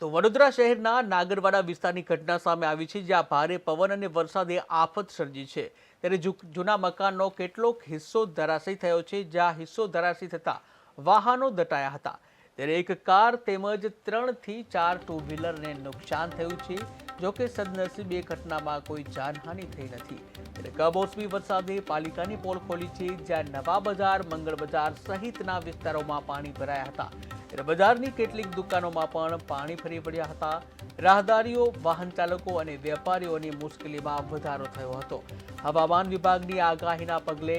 તો વડોદરા શહેરના નાગરવાડા વિસ્તારની ઘટના સામે આવી છે, જ્યાં ભારે પવન અને વરસાદે આફત સર્જી છે। ત્યારે જૂના મકાનનો કેટલોક હિસ્સો ધરાશયી થયો છે, જ્યાં હિસ્સો ધરાશયી થતા વાહનો દટાયા હતા। ત્યારે એક કાર તેમજ 3 થી 4 ટુ વ્હીલરને નુકસાન થયું છે। જોકે સદનસીબે ઘટનામાં કોઈ જાનહાનિ થઈ નથી। ત્યારે કમોસમી વરસાદે પાલિકાની પોલ ખોલી છે, જ્યાં નવા બજાર, મંગળ બજાર સહિતના વિસ્તારોમાં પાણી ભરાયા હતા। ત્યારે બજારની કેટલીક દુકાનોમાં પણ પાણી ફરી વળ્યા હતા। રાહદારીઓ, વાહન ચાલકો અને વેપારીઓની મુશ્કેલીમાં વધારો થયો હતો। હવામાન વિભાગની આગાહીના પગલે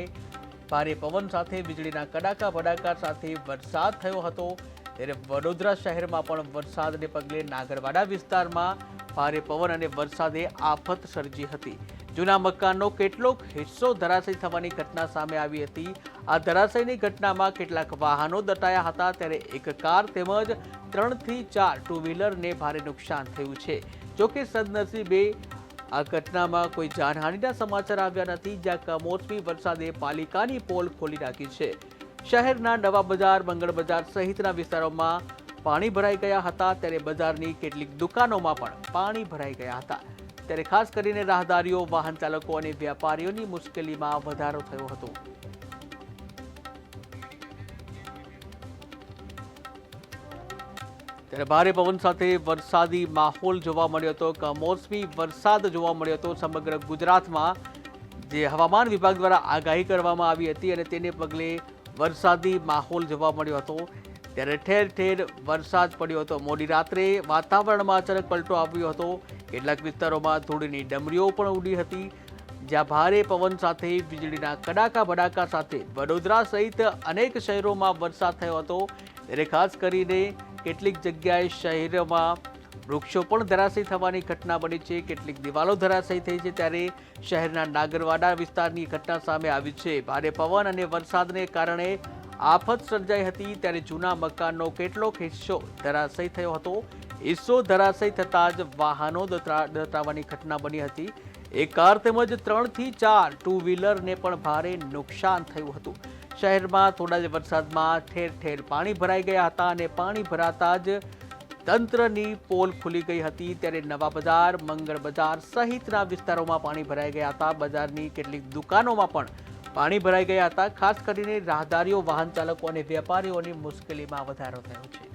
ભારે પવન સાથે વીજળીના કડાકા ભડાકા સાથે વરસાદ થયો હતો। ત્યારે વડોદરા શહેરમાં પણ વરસાદને પગલે નાગરવાડા વિસ્તારમાં ભારે પવન અને વરસાદે આફત સર્જી હતી। જૂના મકાનનો કેટલોક હિસ્સો ધરાશયી થવાની ઘટના સામે આવી હતી। આ ધરાશયની ઘટનામાં કેટલાક વાહનો દટાયા હતા। ત્યારે એક કાર તેમજ 3 થી 4 ટુ વ્હીલરને ભારે નુકસાન થયું છે। જોકે સદનસીબે આ ઘટનામાં કોઈ જાનહાનિના સમાચાર આવ્યા નથી, જ્યાં કમોસમી વરસાદે પાલિકાની પોલ ખોલી નાખી છે। શહેરના નવા બજાર, મંગળ બજાર સહિતના વિસ્તારોમાં પાણી ભરાઈ ગયા હતા। ત્યારે બજારની કેટલીક દુકાનોમાં પણ પાણી ભરાઈ ગયા હતા। ત્યારે ખાસ કરીને રાહદારીઓ, વાહન ચાલકો અને વેપારીઓની મુશ્કેલીમાં વધારો થયો હતો। ત્યારે ભારે પવન સાથે વરસાદી માહોલ જોવા મળ્યો હતો। કમોસમી વરસાદ જોવા મળ્યો હતો। સમગ્ર ગુજરાતમાં જે હવામાન વિભાગ દ્વારા આગાહી કરવામાં આવી હતી અને તેને પગલે વરસાદી માહોલ જોવા મળ્યો હતો। ત્યારે ઠેર ઠેર વરસાદ પડ્યો હતો। મોડી રાત્રે વાતાવરણમાં અચાનક પલટો આવ્યો હતો। કેટલાક વિસ્તારોમાં ધૂળની ડમરીઓ પણ ઉડી હતી, જ્યાં ભારે પવન સાથે વીજળીના કડાકા ભડાકા સાથે વડોદરા સહિત અનેક શહેરોમાં વરસાદ થયો હતો। ત્યારે ખાસ કરીને કેટલીક જગ્યાએ શહેરોમાં વૃક્ષો પણ ધરાશયી થવાની ઘટના બની છે। કેટલીક દિવાલો ધરાશયી થઈ છે। ત્યારે શહેરના નાગરવાડા વિસ્તારની ઘટના સામે આવી છે। ભારે પવન અને વરસાદને કારણે આફત સર્જાઈ હતી। ત્યારે જૂના મકાનનો કેટલોક હિસ્સો ધરાશયી થયો હતો। હિસ્સો ધરાશયી થતાં જ વાહનો દટાવાની ઘટના બની હતી। એક કાર તેમજ 3 થી 4 ટુ વ્હીલરને પણ ભારે નુકસાન થયું હતું। શહેરમાં થોડા જ વરસાદમાં ઠેર ઠેર પાણી ભરાઈ ગયા હતા અને પાણી ભરાતા જ તંત્રની પોલ ખુલી ગઈ હતી। ત્યારે નવા બજાર, મંગળ બજાર સહિતના વિસ્તારોમાં પાણી ભરાઈ ગયા હતા। બજારની કેટલીક દુકાનોમાં પણ પાણી ભરાઈ ગયા હતા। ખાસ કરીને રાહદારીઓ, વાહન ચાલકો અને વેપારીઓની મુશ્કેલીમાં વધારો થયો છે।